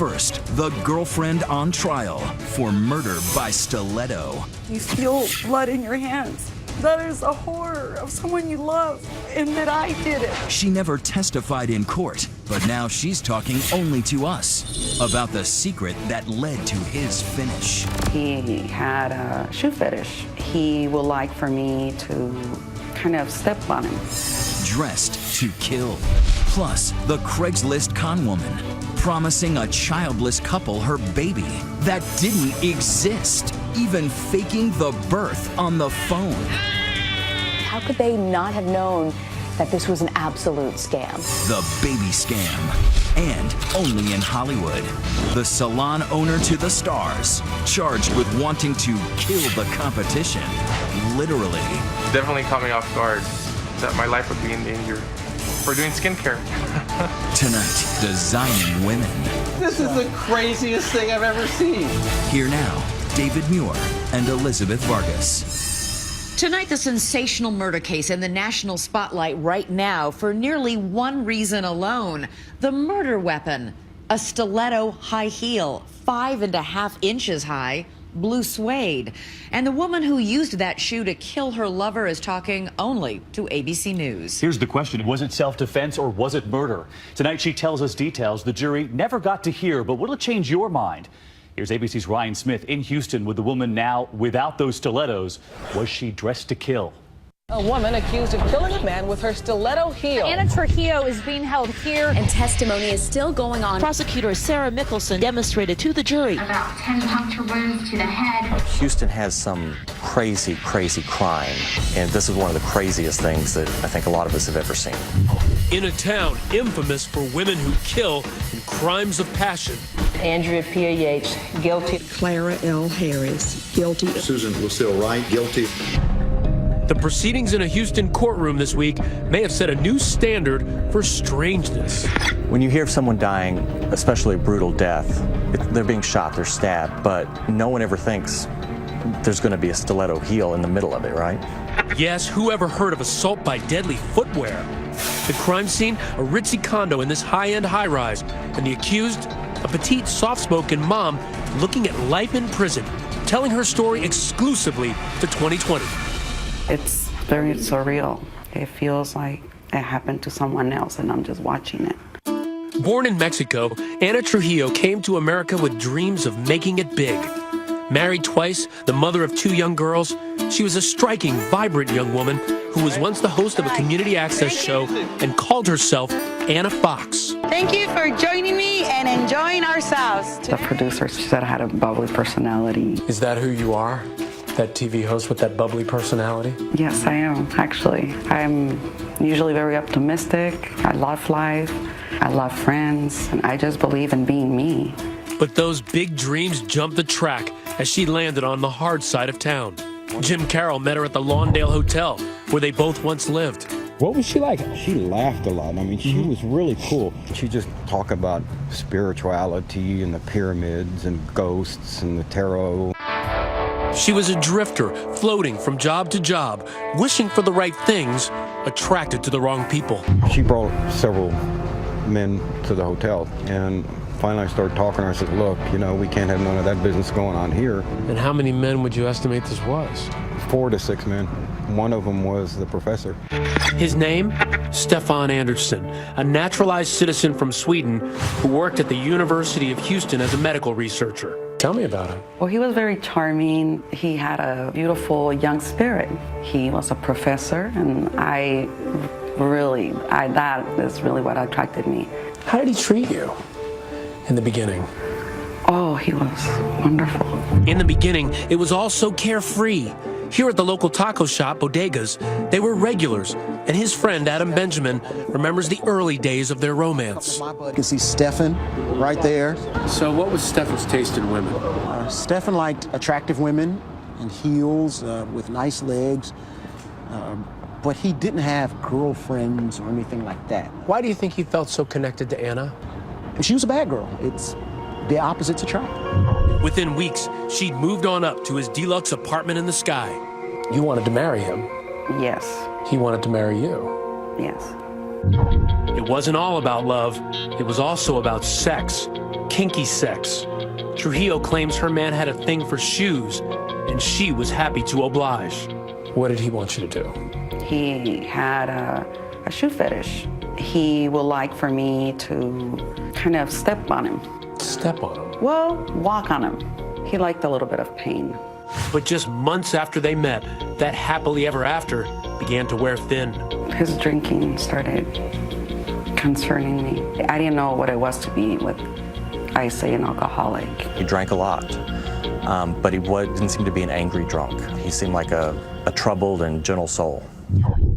First, the girlfriend on trial for murder by stiletto. You feel blood in your hands. That is a horror of someone you love, and that I did it. She never testified in court, but now she's talking only to us about the secret that led to his finish. He had a shoe fetish. He would like for me to kind of step on him. Dressed to kill. Plus, the Craigslist con woman, promising a childless couple her baby that didn't exist, even faking the birth on the phone. How could they not have known that this was an absolute scam? The baby scam. And only in Hollywood. The salon owner to the stars, charged with wanting to kill the competition. Literally. Definitely caught me off guard that my life would be in danger for doing skincare. Tonight, designing women. This is the craziest thing I've ever seen. Here now, David Muir and Elizabeth Vargas. Tonight, the sensational murder case in the national spotlight right now for nearly one reason alone. The murder weapon, a stiletto high heel, 5.5 inches high, blue suede. And the woman who used that shoe to kill her lover is talking only to ABC News. Here's the question. Was it self-defense or was it murder? Tonight, she tells us details the jury never got to hear, but will it change your mind? Here's ABC's Ryan Smith in Houston with the woman now without those stilettos. Was she dressed to kill? A woman accused of killing a man with her stiletto heel. Anna Trujillo is being held here, and testimony is still going on. Prosecutor Sarah Mickelson demonstrated to the jury. About 10 puncture wounds to the head. Houston has some crazy, crazy crime, and this is one of the craziest things that I think a lot of us have ever seen. In a town infamous for women who kill in crimes of passion. Andrea P. Yates, guilty. Clara L. Harris, guilty. Susan Lucille Wright, guilty. The proceedings in a Houston courtroom this week may have set a new standard for strangeness. When you hear of someone dying, especially a brutal death, they're being shot, they're stabbed, but no one ever thinks there's going to be a stiletto heel in the middle of it, right? Yes, who ever heard of assault by deadly footwear? The crime scene, a ritzy condo in this high-end high-rise, and the accused, a petite, soft-spoken mom looking at life in prison, telling her story exclusively to 2020. It's very surreal. It feels like it happened to someone else and I'm just watching it. Born in Mexico, Anna Trujillo came to America with dreams of making it big. Married twice, the mother of 2 young girls, she was a striking, vibrant young woman who was once the host of a community access show and called herself Anna Fox. Thank you for joining me and enjoying ourselves. The producer said I had a bubbly personality. Is that who you are? That TV host with that bubbly personality? Yes, I am, actually. I'm usually very optimistic. I love life. I love friends. And I just believe in being me. But those big dreams jumped the track as she landed on the hard side of town. Jim Carroll met her at the Lawndale Hotel, where they both once lived. What was she like? She laughed a lot. I mean, she was really cool. She just talked about spirituality and the pyramids and ghosts and the tarot. She was a drifter, floating from job to job, wishing for the right things, attracted to the wrong people. She brought several men to the hotel, and finally I started talking to her. I said, look, you know, we can't have none of that business going on here. And how many men would you estimate this was? 4 to 6 men. One of them was the professor. His name? Stefan Andersson, a naturalized citizen from Sweden who worked at the University of Houston as a medical researcher. Tell me about him. Well, he was very charming. He had a beautiful young spirit. He was a professor, and that is really what attracted me. How did he treat you in the beginning? Oh, he was wonderful. In the beginning, it was all so carefree. Here at the local taco shop, Bodegas, they were regulars, and his friend, Adam Benjamin, remembers the early days of their romance. You can see Stefan right there. So what was Stefan's taste in women? Stefan liked attractive women in heels with nice legs, but he didn't have girlfriends or anything like that. Why do you think he felt so connected to Anna? She was a bad girl. It's the opposites attract. Within weeks, she'd moved on up to his deluxe apartment in the sky. You wanted to marry him. Yes. He wanted to marry you. Yes. It wasn't all about love. It was also about sex, kinky sex. Trujillo claims her man had a thing for shoes, and she was happy to oblige. What did he want you to do? He had a shoe fetish. He would like for me to kind of step on him. Step on him? Well, walk on him. He liked a little bit of pain. But just months after they met, that happily ever after began to wear thin. His drinking started concerning me. I didn't know what it was to be with, I say, an alcoholic. He drank a lot, but he didn't seem to be an angry drunk. He seemed like a troubled and gentle soul.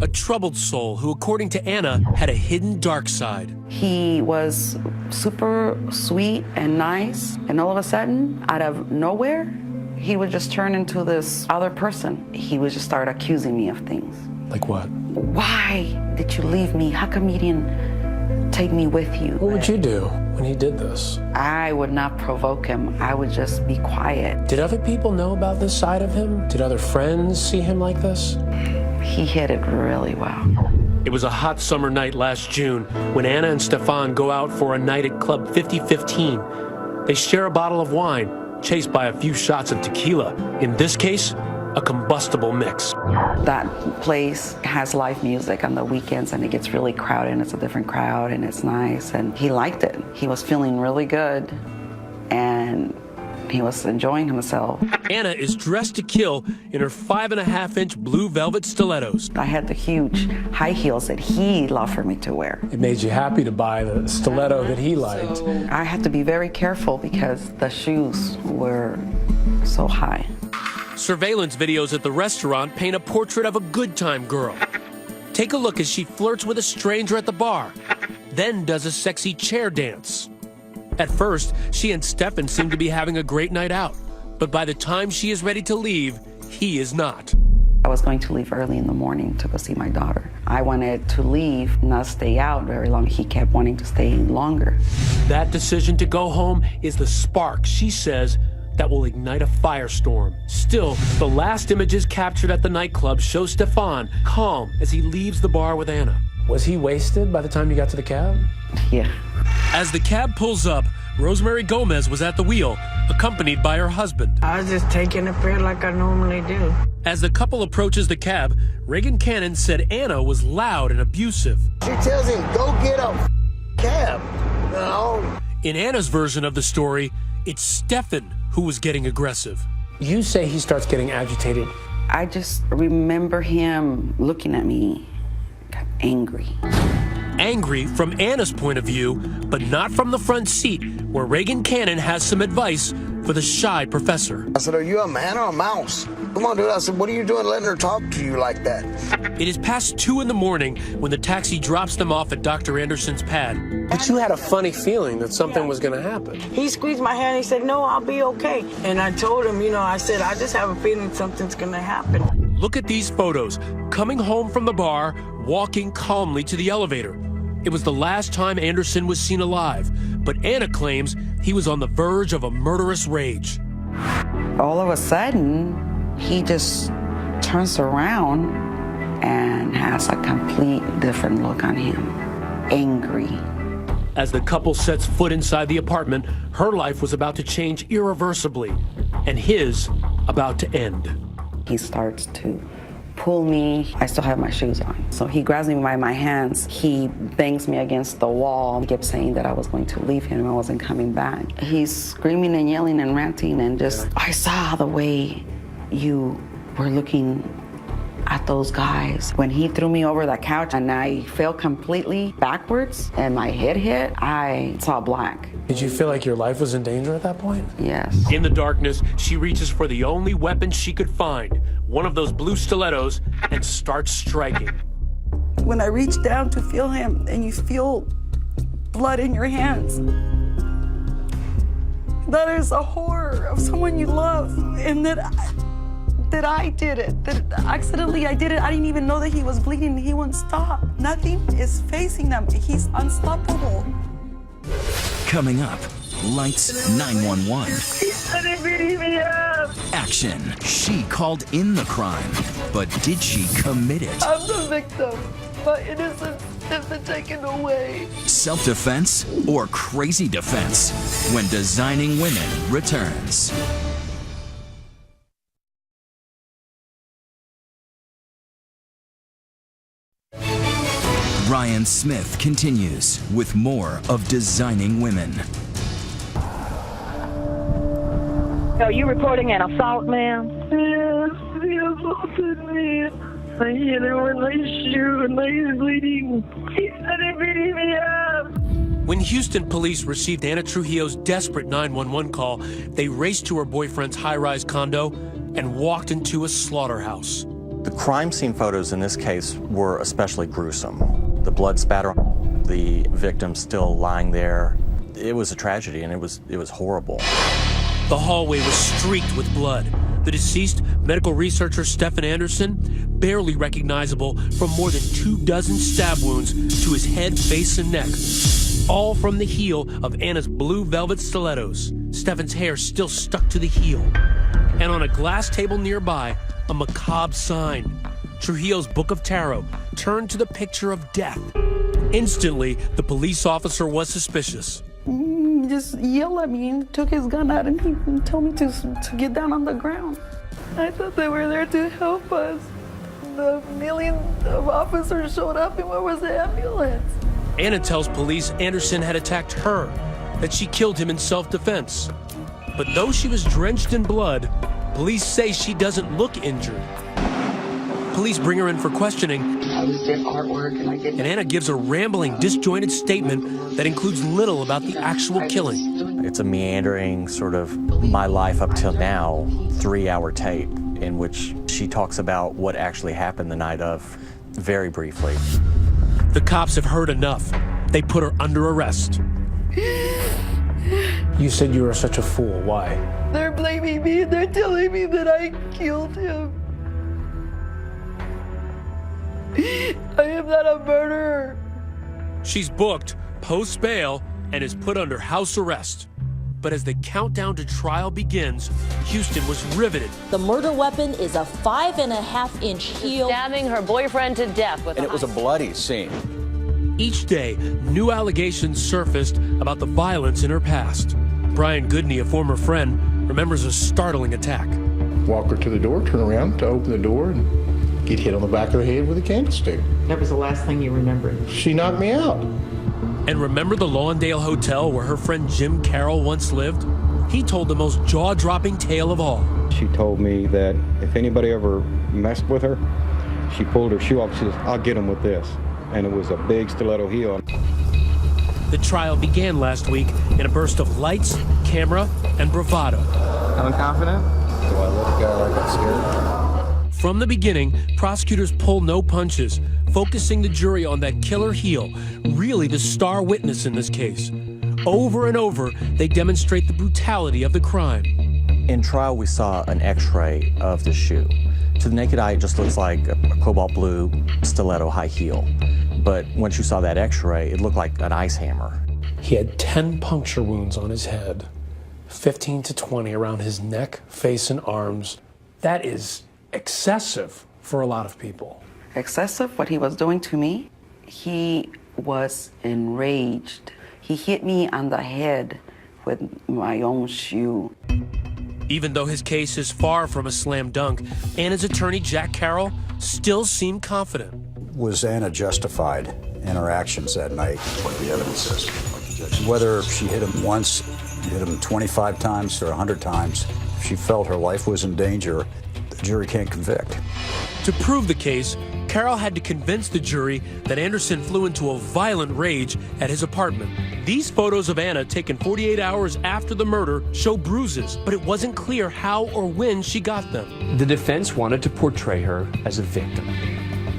A troubled soul who, according to Anna, had a hidden dark side. He was super sweet and nice, and all of a sudden, out of nowhere, he would just turn into this other person. He would just start accusing me of things. Like what? Why did you leave me? How come you didn't take me with you? What would you do when he did this? I would not provoke him. I would just be quiet. Did other people know about this side of him? Did other friends see him like this? He hid it really well. It was a hot summer night last June when Anna and Stefan go out for a night at Club 5015. They share a bottle of wine, chased by a few shots of tequila. In this case, a combustible mix. That place has live music on the weekends, and it gets really crowded, and it's a different crowd, and it's nice, and he liked it. He was feeling really good, and he was enjoying himself. Anna is dressed to kill in her 5.5-inch blue velvet stilettos. I had the huge high heels that he loved for me to wear. It made you happy to buy the stiletto that he liked. I had to be very careful because the shoes were so high. Surveillance videos at the restaurant paint a portrait of a good time girl. Take a look as she flirts with a stranger at the bar, then does a sexy chair dance. At first, she and Stefan seem to be having a great night out, but by the time she is ready to leave, he is not. I was going to leave early in the morning to go see my daughter. I wanted to leave, not stay out very long. He kept wanting to stay longer. That decision to go home is the spark, she says, that will ignite a firestorm. Still, the last images captured at the nightclub show Stefan calm as he leaves the bar with Anna. Was he wasted by the time you got to the cab? Yeah. As the cab pulls up, Rosemary Gomez was at the wheel, accompanied by her husband. I was just taking a pill like I normally do. As the couple approaches the cab, Reagan Cannon said Anna was loud and abusive. She tells him, go get a cab. No. In Anna's version of the story, it's Stefan who was getting aggressive. You say he starts getting agitated. I just remember him looking at me, angry. Angry from Anna's point of view, but not from the front seat, where Reagan Cannon has some advice for the shy professor. I said, are you a man or a mouse? Come on, dude. I said, what are you doing letting her talk to you like that? It is past 2 in the morning when the taxi drops them off at Dr. Anderson's pad. But you had a funny feeling that something was going to happen. He squeezed my hand and he said, no, I'll be okay. And I told him, I said, I just have a feeling something's going to happen. Look at these photos. Coming home from the bar, walking calmly to the elevator. It was the last time Anderson was seen alive, but Anna claims he was on the verge of a murderous rage. All of a sudden, he just turns around and has a complete different look on him. Angry. As the couple sets foot inside the apartment, her life was about to change irreversibly, and his about to end. He starts to pull me. I still have my shoes on. So he grabs me by my hands. He bangs me against the wall. He kept saying that I was going to leave him. I wasn't coming back. He's screaming and yelling and ranting and just, I saw the way you were looking at those guys. When he threw me over the couch and I fell completely backwards and my head hit, I saw black. Did you feel like your life was in danger at that point? Yes. In the darkness, she reaches for the only weapon she could find, one of those blue stilettos, and starts striking. When I reach down to feel him and you feel blood in your hands, that is a horror of someone you love, and that I did it, that accidentally I did it. I didn't even know that he was bleeding. He wouldn't stop. Nothing is facing them. He's unstoppable. Coming up, Lights 911. He started beating me up. Action. She called in the crime, but did she commit it? I'm the victim. My innocence have been taken away. Self-defense or crazy defense? When Designing Women returns. Ryan Smith continues with more of Designing Women. Are you reporting an assault, ma'am? Yes, he assaulted me. I hit him with my shoe and he's bleeding. He started beating me up. When Houston police received Anna Trujillo's desperate 911 call, they raced to her boyfriend's high-rise condo and walked into a slaughterhouse. The crime scene photos in this case were especially gruesome. The blood spatter, the victim still lying there. It was a tragedy, and it was horrible. The hallway was streaked with blood. The deceased, medical researcher Stephen Anderson, barely recognizable from more than 24 stab wounds to his head, face, and neck. All from the heel of Anna's blue velvet stilettos. Stephen's hair still stuck to the heel. And on a glass table nearby, a macabre sign. Trujillo's Book of Tarot turned to the picture of death. Instantly, the police officer was suspicious. He just yelled at me and took his gun out and he told me to get down on the ground. I thought they were there to help us. The millions of officers showed up and where was the ambulance? Anna tells police Anderson had attacked her, that she killed him in self-defense. But though she was drenched in blood, police say she doesn't look injured. Police bring her in for questioning, and Anna gives a rambling, disjointed statement that includes little about the actual killing. It's a meandering sort of my life up till now 3-hour tape in which she talks about what actually happened the night of, very briefly. The cops have heard enough. They put her under arrest. You said you were such a fool. Why? They're blaming me. They're telling me that I killed him. I am not a murderer. She's booked, post bail, and is put under house arrest. But as the countdown to trial begins, Houston was riveted. The murder weapon is a 5.5-inch heel. Stabbing her boyfriend to death with And it was a bloody scene. Each day, new allegations surfaced about the violence in her past. Brian Goodney, a former friend, remembers a startling attack. Walk her to the door, turn around to open the door, and get hit on the back of the head with a candlestick. That was the last thing you remembered. She knocked me out. And remember the Lawndale Hotel where her friend Jim Carroll once lived? He told the most jaw-dropping tale of all. She told me that if anybody ever messed with her, she pulled her shoe off. She says, I'll get them with this. And it was a big stiletto heel. The trial began last week in a burst of lights, camera, and bravado. Unconfident? Do I look like I'm scared? From the beginning, prosecutors pull no punches, focusing the jury on that killer heel, really the star witness in this case. Over and over, they demonstrate the brutality of the crime. In trial, we saw an x-ray of the shoe. To the naked eye, it just looks like a cobalt blue stiletto high heel. But once you saw that x-ray, it looked like an ice hammer. He had 10 puncture wounds on his head, 15 to 20 around his neck, face, and arms. That is excessive for a lot of people. Excessive, what he was doing to me? He was enraged. He hit me on the head with my own shoe. Even though his case is far from a slam dunk, Anna's attorney, Jack Carroll, still seemed confident. Was Anna justified in her actions that night? What the evidence says. Whether she hit him once, hit him 25 times or 100 times, if she felt her life was in danger, the jury can't convict. To prove the case, Carroll had to convince the jury that Anderson flew into a violent rage at his apartment. These photos of Anna, taken 48 hours after the murder, show bruises, but it wasn't clear how or when she got them. The defense wanted to portray her as a victim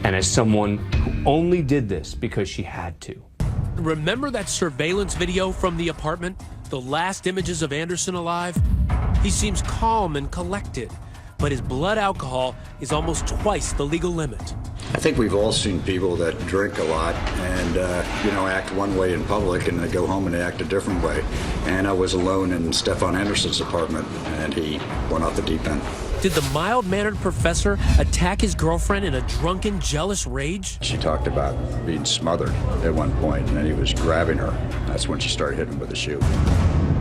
and as someone who only did this because she had to. Remember that surveillance video from the apartment? The last images of Anderson alive? He seems calm and collected, but his blood alcohol is almost twice the legal limit. I think we've all seen people that drink a lot and, act one way in public and they go home and they act a different way. Anna was alone in Stefan Anderson's apartment and he went off the deep end. Did the mild-mannered professor attack his girlfriend in a drunken, jealous rage? She talked about being smothered at one point and then he was grabbing her. That's when she started hitting him with a shoe.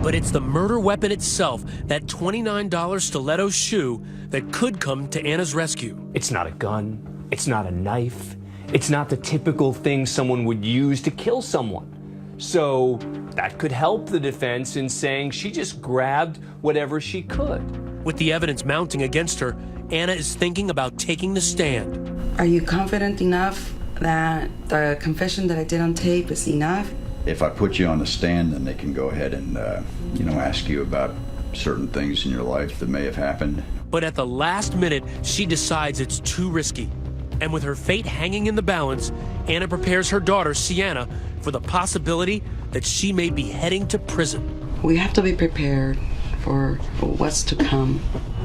But it's the murder weapon itself, that $29 stiletto shoe, that could come to Anna's rescue. It's not a gun. It's not a knife. It's not the typical thing someone would use to kill someone. So that could help the defense in saying she just grabbed whatever she could. With the evidence mounting against her, Anna is thinking about taking the stand. Are you confident enough that the confession that I did on tape is enough? If I put you on the stand, then they can go ahead and, ask you about certain things in your life that may have happened. But at the last minute, she decides it's too risky. And with her fate hanging in the balance, Anna prepares her daughter, Sienna, for the possibility that she may be heading to prison. We have to be prepared for what's to come.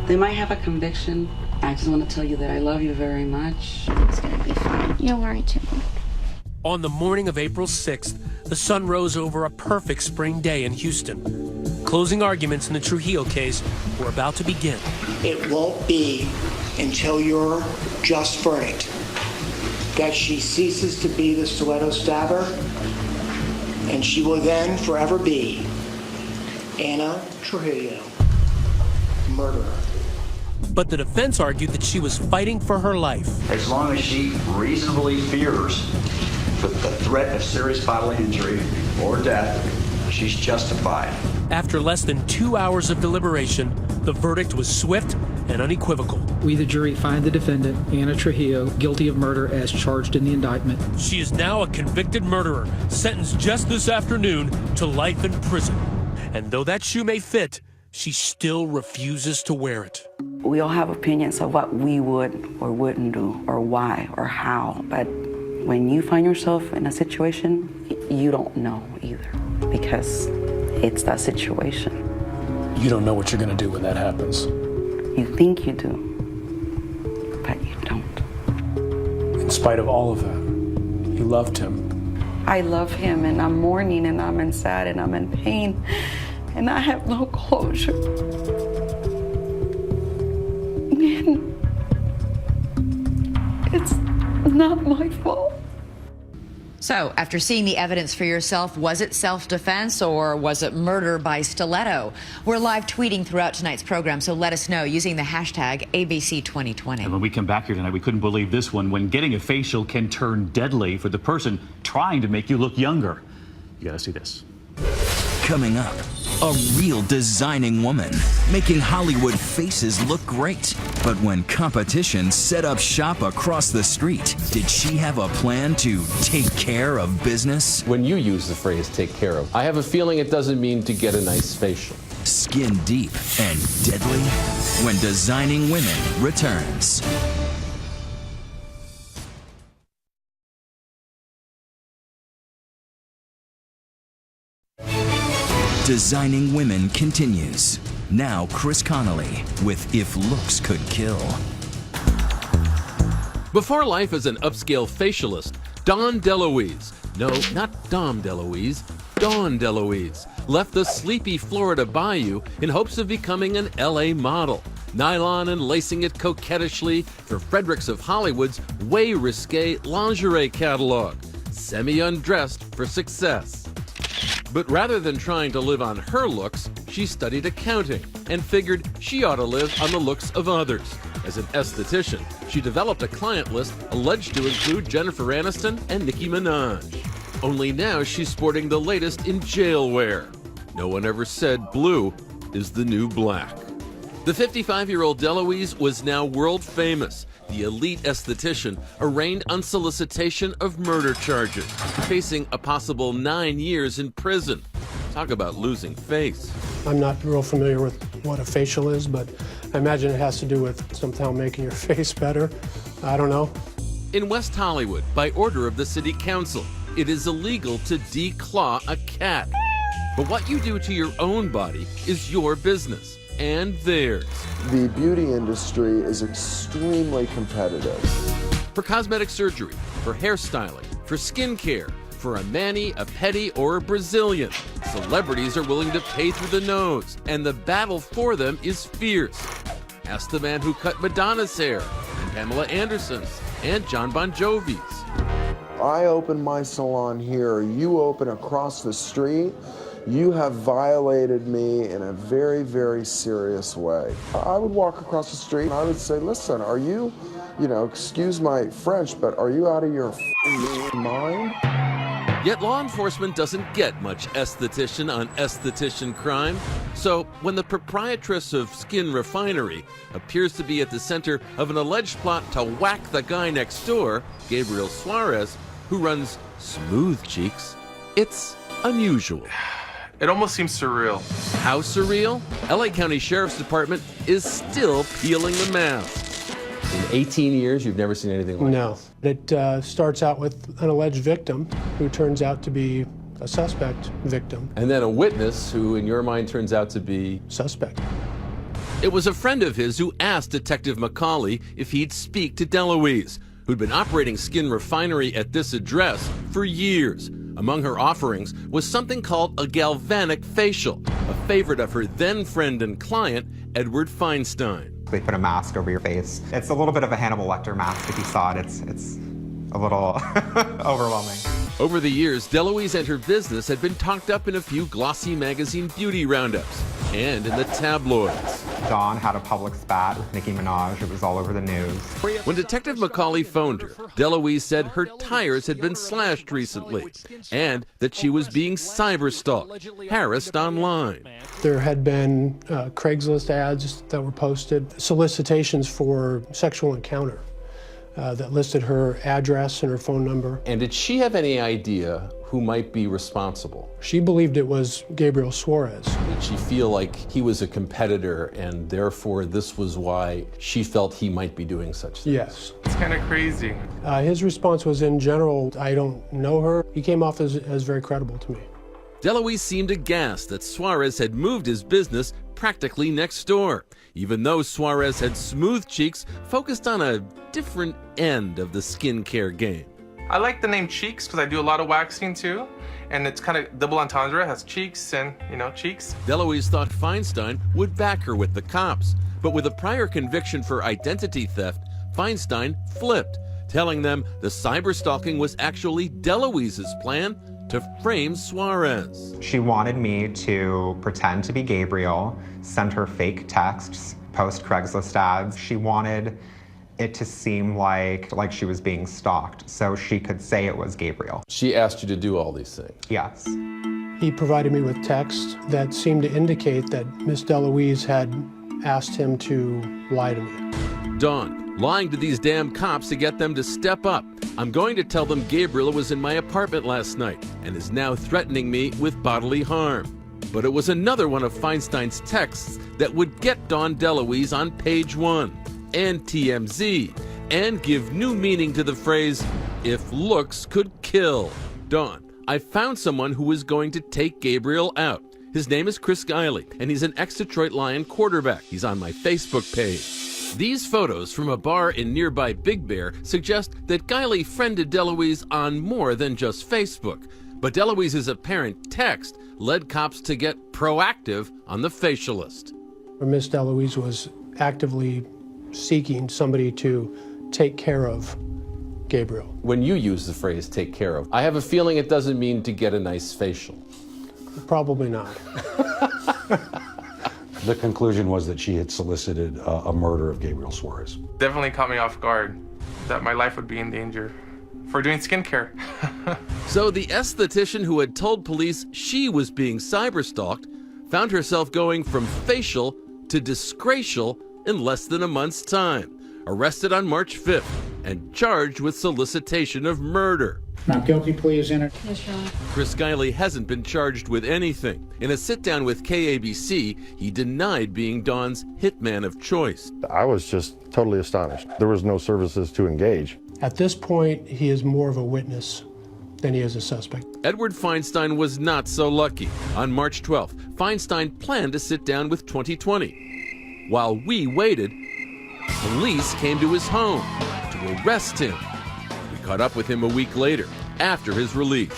They might have a conviction. I just want to tell you that I love you very much. It's gonna be fine. You'll worry too. On the morning of April 6th, the sun rose over a perfect spring day in Houston. Closing arguments in the Trujillo case were about to begin. It won't be until your just verdict that she ceases to be the stiletto stabber, and she will then forever be Anna Trujillo, murderer. But the defense argued that she was fighting for her life. As long as she reasonably fears the threat of serious bodily injury or death, she's justified. After less than 2 hours of deliberation, the verdict was swift and unequivocal. We, the jury, find the defendant, Anna Trujillo, guilty of murder as charged in the indictment. She is now a convicted murderer, sentenced just this afternoon to life in prison. And though that shoe may fit, she still refuses to wear it. We all have opinions of what we would or wouldn't do, or why, or how. But when you find yourself in a situation, you don't know either, because it's that situation. You don't know what you're going to do when that happens. You think you do, but you don't. In spite of all of that, you loved him. I love him, and I'm mourning, and I'm in sad, and I'm in pain, and I have no closure. And it's not my fault. So, after seeing the evidence for yourself, was it self-defense or was it murder by stiletto? We're live tweeting throughout tonight's program, so let us know using the hashtag ABC2020. And when we come back here tonight, we couldn't believe this one. When getting a facial can turn deadly for the person trying to make you look younger. You gotta see this. Coming up, a real designing woman, making Hollywood faces look great. But when competition set up shop across the street, did she have a plan to take care of business? When you use the phrase take care of, I have a feeling it doesn't mean to get a nice facial. Skin deep and deadly when Designing Women returns. Designing Women continues. Now Chris Connolly with If Looks Could Kill. Before life as an upscale facialist, Dawn DeLuise, no, not Dom DeLuise, Dawn DeLuise, left the sleepy Florida bayou in hopes of becoming an LA model, nylon and lacing it coquettishly for Fredericks of Hollywood's way risque lingerie catalog, semi-undressed for success. But rather than trying to live on her looks, she studied accounting and figured she ought to live on the looks of others. As an esthetician, she developed a client list alleged to include Jennifer Aniston and Nicki Minaj. Only now she's sporting the latest in jail wear. No one ever said blue is the new black. The 55-year-old DeLuise was now world famous. The elite esthetician arraigned on solicitation of murder charges, facing a possible 9 years in prison. Talk about losing face. I'm not real familiar with what a facial is, but I imagine it has to do with somehow making your face better. I don't know. In West Hollywood, by order of the city council, it is illegal to declaw a cat. But what you do to your own body is your business. and theirs. The beauty industry is extremely competitive. For cosmetic surgery, for hairstyling, for skincare, for a mani, a pedi, or a Brazilian, celebrities are willing to pay through the nose, and the battle for them is fierce. Ask the man who cut Madonna's hair, and Pamela Anderson's, and John Bon Jovi's. I open my salon here, you open across the street, you have violated me in a very, very serious way. I would walk across the street and I would say, listen, are you, excuse my French, but are you out of your mind? Yet law enforcement doesn't get much esthetician on esthetician crime. So when the proprietress of Skin Refinery appears to be at the center of an alleged plot to whack the guy next door, Gabriel Suarez, who runs Smooth Cheeks, it's unusual. It almost seems surreal. How surreal? LA County Sheriff's Department is still peeling the mask. In 18 years, you've never seen anything like this? No. It starts out with an alleged victim who turns out to be a suspect victim. And then a witness who, in your mind, turns out to be suspect. It was a friend of his who asked Detective McCauley if he'd speak to DeLuise, who'd been operating Skin Refinery at this address for years. Among her offerings was something called a galvanic facial, a favorite of her then friend and client, Edward Feinstein. They put a mask over your face. It's a little bit of a Hannibal Lecter mask. If you saw it, it's a little overwhelming. Over the years, DeLuise and her business had been talked up in a few glossy magazine beauty roundups and in the tabloids. Dawn had a public spat with Nicki Minaj. It was all over the news. When Detective McCauley phoned her, DeLuise said her tires had been slashed recently and that she was being cyber-stalked, harassed online. There had been Craigslist ads that were posted, solicitations for sexual encounter that listed her address and her phone number. And did she have any idea who might be responsible? She believed it was Gabriel Suarez. Did she feel like he was a competitor and therefore this was why she felt he might be doing such things? Yes. It's kind of crazy. His response was, in general, I don't know her. He came off as very credible to me. DeLuise seemed aghast that Suarez had moved his business practically next door, even though Suarez had Smooth Cheeks focused on a different end of the skincare game. I like the name Cheeks because I do a lot of waxing too, and it's kind of double entendre. It has cheeks and, cheeks. DeLuise thought Feinstein would back her with the cops, but with a prior conviction for identity theft, Feinstein flipped, telling them the cyberstalking was actually DeLuise's plan to frame Suarez. She wanted me to pretend to be Gabriel, send her fake texts, post Craigslist ads. She wanted it to seem like she was being stalked, so she could say it was Gabriel. She asked you to do all these things? Yes. He provided me with texts that seemed to indicate that Miss DeLuise had asked him to lie to me. Dawn, lying to these damn cops to get them to step up. I'm going to tell them Gabriel was in my apartment last night and is now threatening me with bodily harm. But it was another one of Feinstein's texts that would get Dawn DeLuise on page 1 and TMZ and give new meaning to the phrase, if looks could kill. Dawn, I found someone who is going to take Gabriel out. His name is Chris Guiley, and he's an ex-Detroit Lion quarterback. He's on my Facebook page. These photos from a bar in nearby Big Bear suggest that Guiley friended DeLuise on more than just Facebook. But DeLuise's apparent text led cops to get proactive on the facialist. Miss DeLuise was actively seeking somebody to take care of Gabriel. When you use the phrase take care of, I have a feeling it doesn't mean to get a nice facial. Probably not. The conclusion was that she had solicited a murder of Gabriel Suarez. Definitely caught me off guard that my life would be in danger for doing skincare. So the esthetician who had told police she was being cyberstalked found herself going from facial to disgraceful in less than a month's time, arrested on March 5th and charged with solicitation of murder. Not guilty plea is entered. Yes, Your Honor. Chris Guiley hasn't been charged with anything. In a sit-down with KABC, he denied being Dawn's hitman of choice. I was just totally astonished. There was no services to engage. At this point, he is more of a witness then he is a suspect. Edward Feinstein was not so lucky. On March 12th, Feinstein planned to sit down with 2020. While we waited, police came to his home to arrest him. We caught up with him a week later, after his release.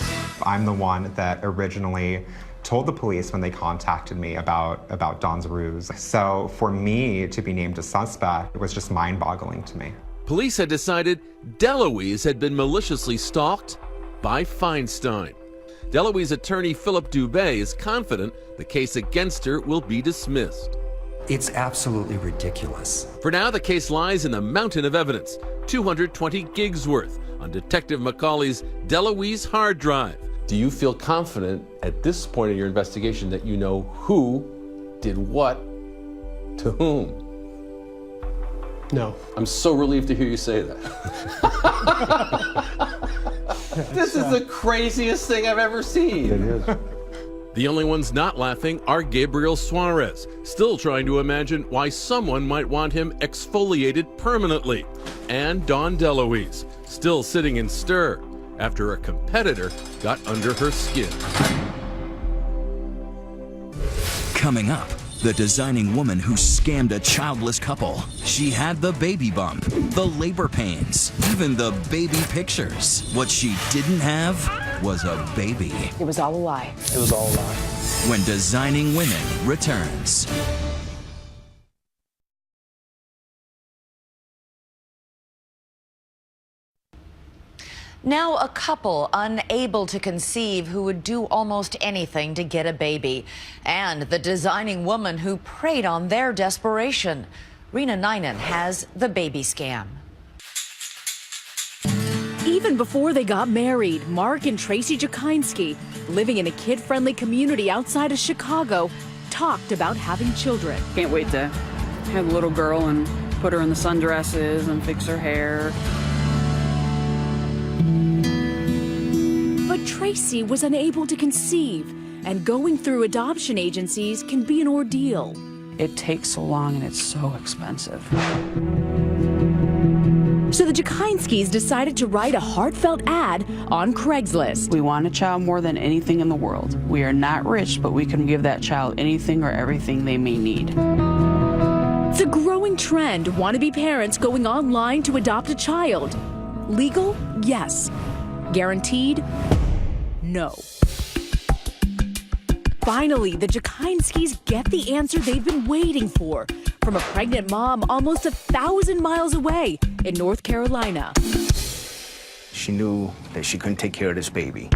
I'm the one that originally told the police when they contacted me about Don's ruse. So for me to be named a suspect was just mind-boggling to me. Police had decided DeLuise had been maliciously stalked by Feinstein. DeLuise's attorney Philip Dubé is confident the case against her will be dismissed. It's absolutely ridiculous. For now, the case lies in the mountain of evidence, 220 gigs worth, on Detective McCauley's DeLuise hard drive. Do you feel confident at this point in your investigation that you know who did what to whom? No. I'm so relieved to hear you say that. This is the craziest thing I've ever seen. It is. The only ones not laughing are Gabriel Suarez, still trying to imagine why someone might want him exfoliated permanently, and Dawn DeLuise, still sitting in stir after a competitor got under her skin. Coming up, the designing woman who scammed a childless couple. She had the baby bump, the labor pains, even the baby pictures. What she didn't have was a baby. It was all a lie. It was all a lie. When Designing Women returns. Now a couple unable to conceive who would do almost anything to get a baby. And the designing woman who preyed on their desperation. Rena Ninan has the baby scam. Even before they got married, Mark and Tracy Jakinski, living in a kid-friendly community outside of Chicago, talked about having children. Can't wait to have a little girl and put her in the sundresses and fix her hair. But Tracy was unable to conceive, and going through adoption agencies can be an ordeal. It takes so long and it's so expensive. So the Jakinskis decided to write a heartfelt ad on Craigslist. We want a child more than anything in the world. We are not rich, but we can give that child anything or everything they may need. It's a growing trend, wannabe parents going online to adopt a child. Legal? Yes. Guaranteed? No. Finally, the Jakinskis get the answer they've been waiting for from a pregnant mom almost 1,000 miles away in North Carolina. She knew that she couldn't take care of this baby.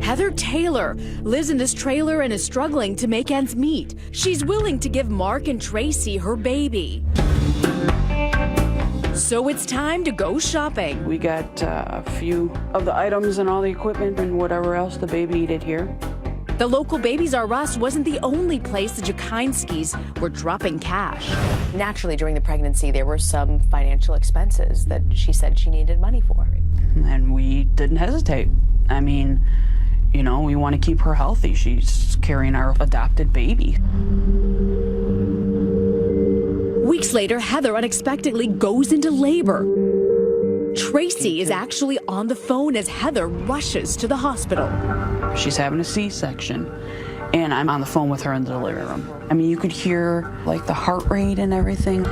Heather Taylor lives in this trailer and is struggling to make ends meet. She's willing to give Mark and Tracy her baby. So it's time to go shopping. We got a few of the items and all the equipment and whatever else the baby needed here. The local Babies R Us wasn't the only place the Jakinskis were dropping cash. Naturally, during the pregnancy, there were some financial expenses that she said she needed money for. And we didn't hesitate. I mean, you know, we want to keep her healthy. She's carrying our adopted baby. Weeks later, Heather unexpectedly goes into labor. Tracy is actually on the phone as Heather rushes to the hospital. She's having a C-section, and I'm on the phone with her in the delivery room. I mean, you could hear, like, the heart rate and everything.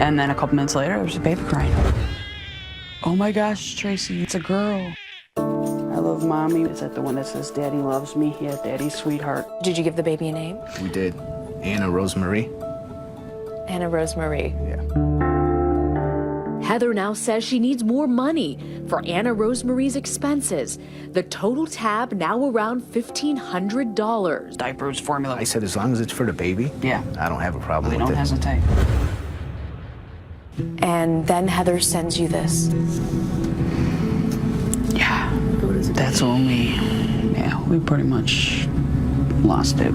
And then a couple minutes later, there's a baby crying. Oh my gosh, Tracy, it's a girl. I love Mommy. Is that the one that says, Daddy loves me? Yeah, Daddy's sweetheart. Did you give the baby a name? We did. Anna Rosemary. Anna Rosemary. Yeah. Heather now says she needs more money for Anna Rosemary's expenses. The total tab now around $1,500. Diapers, formula. I said, as long as it's for the baby, yeah, I don't have a problem we with it. Don't hesitate. And then Heather sends you this. Yeah, that's when we pretty much lost it.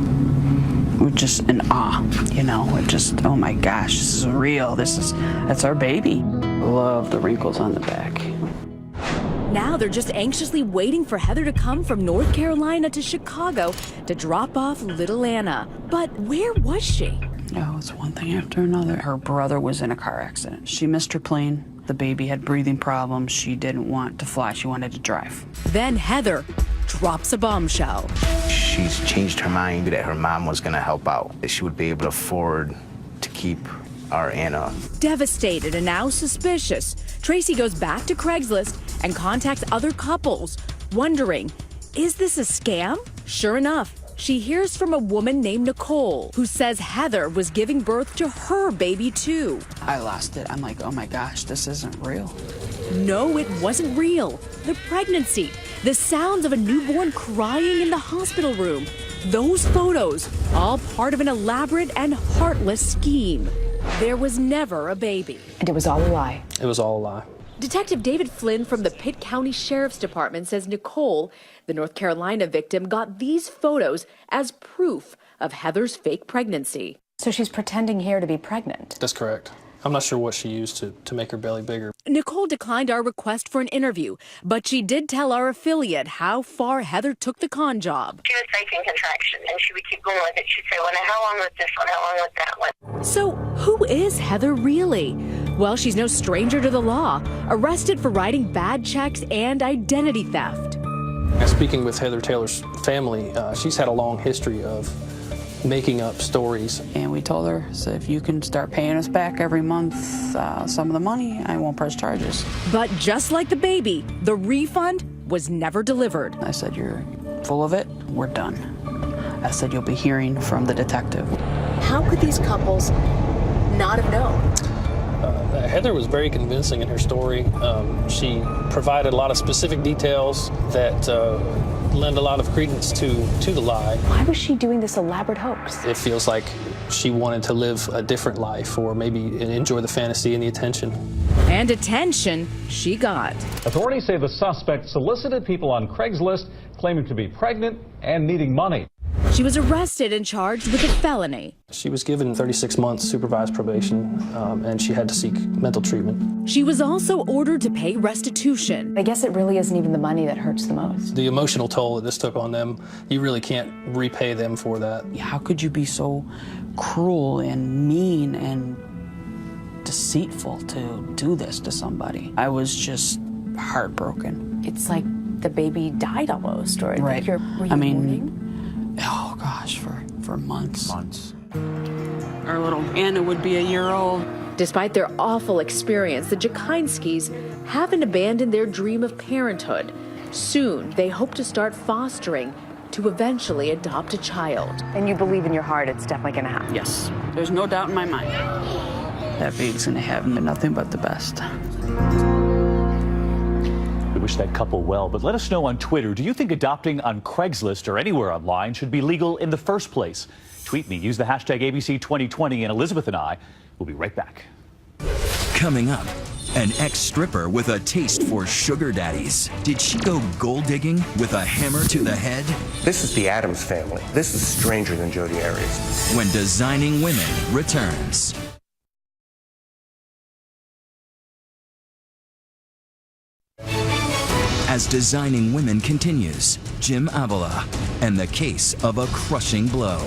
We're just in awe, you know, we're just, oh my gosh, this is real. That's our baby. Love the wrinkles on the back. Now they're just anxiously waiting for Heather to come from North Carolina to Chicago to drop off little Anna. But where was she? Oh, it's one thing after another. Her brother was in a car accident. She missed her plane. The baby had breathing problems. She didn't want to fly. She wanted to drive. Then Heather drops a bombshell. She's changed her mind that her mom was going to help out, that she would be able to afford to keep our Anna. Devastated and now suspicious, Tracy goes back to Craigslist and contacts other couples, wondering, is this a scam? Sure enough, she hears from a woman named Nicole, who says Heather was giving birth to her baby too. I lost it. I'm like, oh my gosh, this isn't real. No, it wasn't real. The pregnancy, the sounds of a newborn crying in the hospital room, those photos, all part of an elaborate and heartless scheme. There was never a baby. And it was all a lie. It was all a lie. Detective David Flynn from the Pitt County Sheriff's Department says Nicole, the North Carolina victim, got these photos as proof of Heather's fake pregnancy. So she's pretending here to be pregnant. That's correct. I'm not sure what she used to make her belly bigger. Nicole declined our request for an interview, but she did tell our affiliate how far Heather took the con job. She was faking contraction, and she would keep going with it. She'd say, well, now how long was this one? How long was that one? So who is Heather really? Well, she's no stranger to the law, arrested for writing bad checks and identity theft. Speaking with Heather Taylor's family, she's had a long history of making up stories. And we told her, so if you can start paying us back every month some of the money, I won't press charges. But just like the baby, the refund was never delivered. I said, you're full of it, we're done. I said, you'll be hearing from the detective. How could these couples not have known? Heather was very convincing in her story. She provided a lot of specific details that lend a lot of credence to the lie. Why was she doing this elaborate hoax? It feels like she wanted to live a different life, or maybe enjoy the fantasy and the attention. And attention she got. Authorities say the suspect solicited people on Craigslist claiming to be pregnant and needing money. She was arrested and charged with a felony. She was given 36 months supervised probation, and she had to seek mental treatment. She was also ordered to pay restitution. I guess it really isn't even the money that hurts the most. The emotional toll that this took on them, you really can't repay them for that. How could you be so cruel and mean and deceitful to do this to somebody? I was just heartbroken. It's like the baby died almost, or right. Were you mourning? Oh gosh, for months. Our little Anna would be a year old. Despite their awful experience, the Jakinskis haven't abandoned their dream of parenthood. Soon, they hope to start fostering to eventually adopt a child. And you believe in your heart it's definitely going to happen? Yes, there's no doubt in my mind. That baby's going to have nothing but the best. We wish that couple well, but let us know on Twitter, do you think adopting on Craigslist or anywhere online should be legal in the first place? Tweet me, use the hashtag ABC2020, and Elizabeth and I will be right back. Coming up, an ex-stripper with a taste for sugar daddies. Did she go gold digging with a hammer to the head? This is the Addams Family. This is stranger than Jodi Arias. When Designing Women returns. As Designing Women continues, Jim Avila and the case of a crushing blow.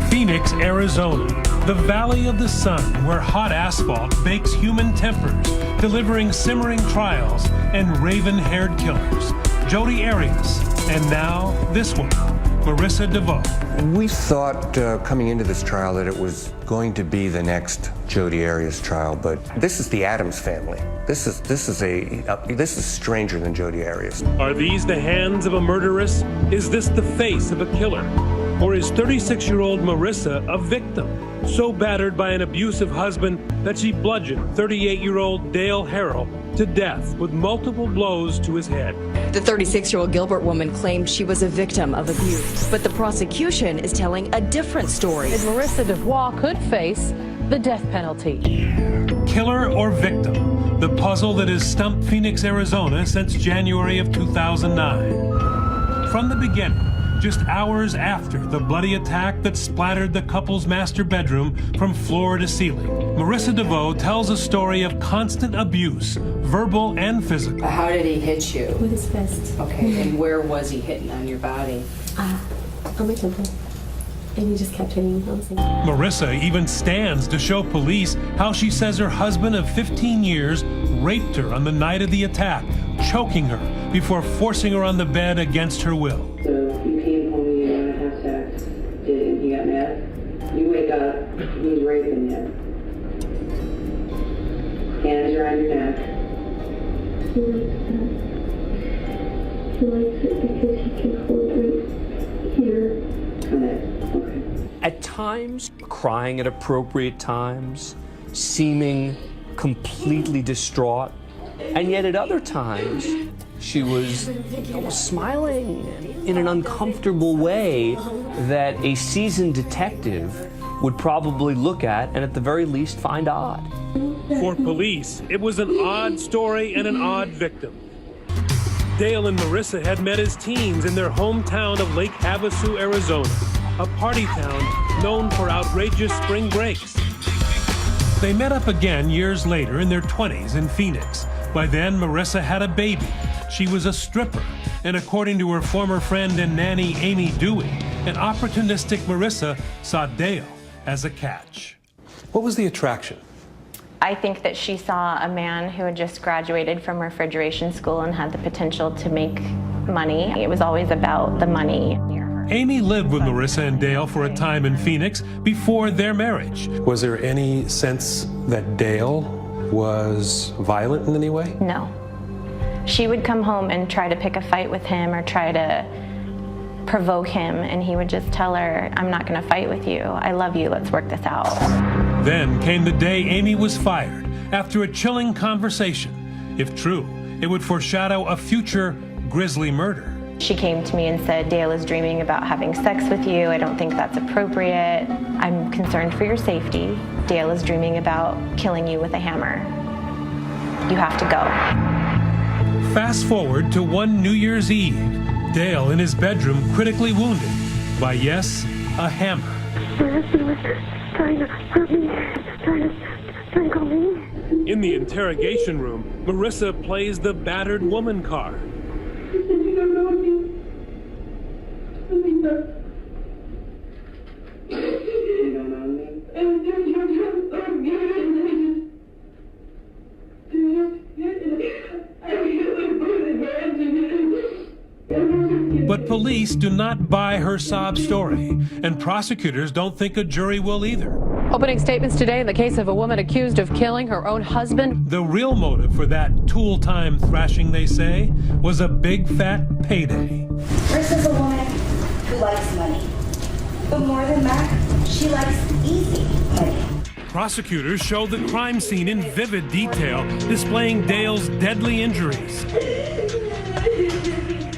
Phoenix, Arizona, the Valley of the Sun, where hot asphalt bakes human tempers, delivering simmering trials and raven-haired killers. Jodi Arias, and now this one, Marissa DeVoe. We thought coming into this trial that it was going to be the next Jodi Arias trial, but this is the Addams Family. This is stranger than Jodi Arias. Are these the hands of a murderess? Is this the face of a killer? Or is 36-year-old Marissa a victim, so battered by an abusive husband that she bludgeoned 38-year-old Dale Harrell to death with multiple blows to his head? The 36-year-old Gilbert woman claimed she was a victim of abuse, but the prosecution is telling a different story. Marissa DeVoe could face the death penalty. Killer or victim? The puzzle that has stumped Phoenix, Arizona since January of 2009. From the beginning, just hours after the bloody attack that splattered the couple's master bedroom from floor to ceiling, Marissa DeVoe tells a story of constant abuse, verbal and physical. How did he hit you? With his fist. Okay, and where was he hitting on your body? On my temple. And he just kept hitting me constantly. Marissa even stands to show police how she says her husband of 15 years raped her on the night of the attack, choking her before forcing her on the bed against her will. So you came home, you want to have sex, and you got mad. You wake up, he's raping you. Hands around your neck. He likes that. He likes it because he can hold right here. At times, crying at appropriate times, seeming completely distraught, and yet at other times, she was smiling in an uncomfortable way that a seasoned detective would probably look at and at the very least find odd. For police, it was an odd story and an odd victim. Dale and Marissa had met as teens in their hometown of Lake Havasu, Arizona, a party town known for outrageous spring breaks. They met up again years later in their 20s in Phoenix. By then, Marissa had a baby. She was a stripper, and according to her former friend and nanny, Amy Dewey, an opportunistic Marissa saw Dale as a catch. What was the attraction? I think that she saw a man who had just graduated from refrigeration school and had the potential to make money. It was always about the money. Amy lived with Marissa and Dale for a time in Phoenix before their marriage. Was there any sense that Dale was violent in any way? No. She would come home and try to pick a fight with him or try to provoke him, and he would just tell her, I'm not going to fight with you. I love you. Let's work this out. Then came the day Amy was fired after a chilling conversation. If true, it would foreshadow a future grisly murder. She came to me and said, Dale is dreaming about having sex with you. I don't think that's appropriate. I'm concerned for your safety. Dale is dreaming about killing you with a hammer. You have to go. Fast forward to one New Year's Eve. Dale in his bedroom critically wounded by, yes, a hammer. My husband was trying to hurt me, trying to strangle me. In the interrogation room, Marissa plays the battered woman card. But police do not buy her sob story, and prosecutors don't think a jury will either. Opening statements today in the case of a woman accused of killing her own husband. The real motive for that tool-time thrashing, they say, was a big fat payday. Marissa's a woman who likes money. But more than that, she likes easy money. Prosecutors show the crime scene in vivid detail, displaying Dale's deadly injuries.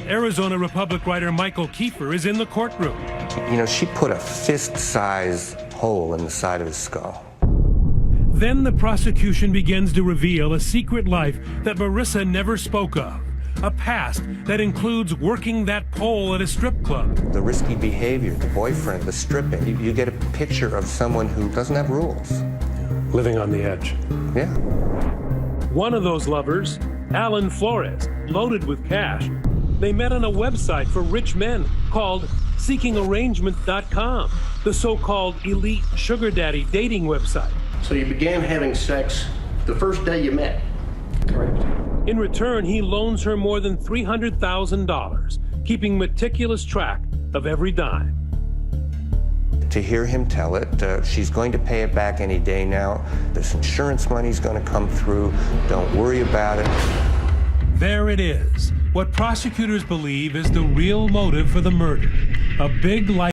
Arizona Republic writer Michael Kiefer is in the courtroom. You know, she put a fist-sized hole in the side of his skull. Then the prosecution begins to reveal a secret life that Marissa never spoke of. A past that includes working that pole at a strip club. The risky behavior, the boyfriend, the stripping. You get a picture of someone who doesn't have rules. Living on the edge. Yeah. One of those lovers, Alan Flores, loaded with cash. They met on a website for rich men called SeekingArrangement.com, the so-called elite sugar daddy dating website. So you began having sex the first day you met? Correct. In return, he loans her more than $300,000, keeping meticulous track of every dime. To hear him tell it, she's going to pay it back any day now. This insurance money's going to come through. Don't worry about it. There it is. What prosecutors believe is the real motive for the murder. A big life.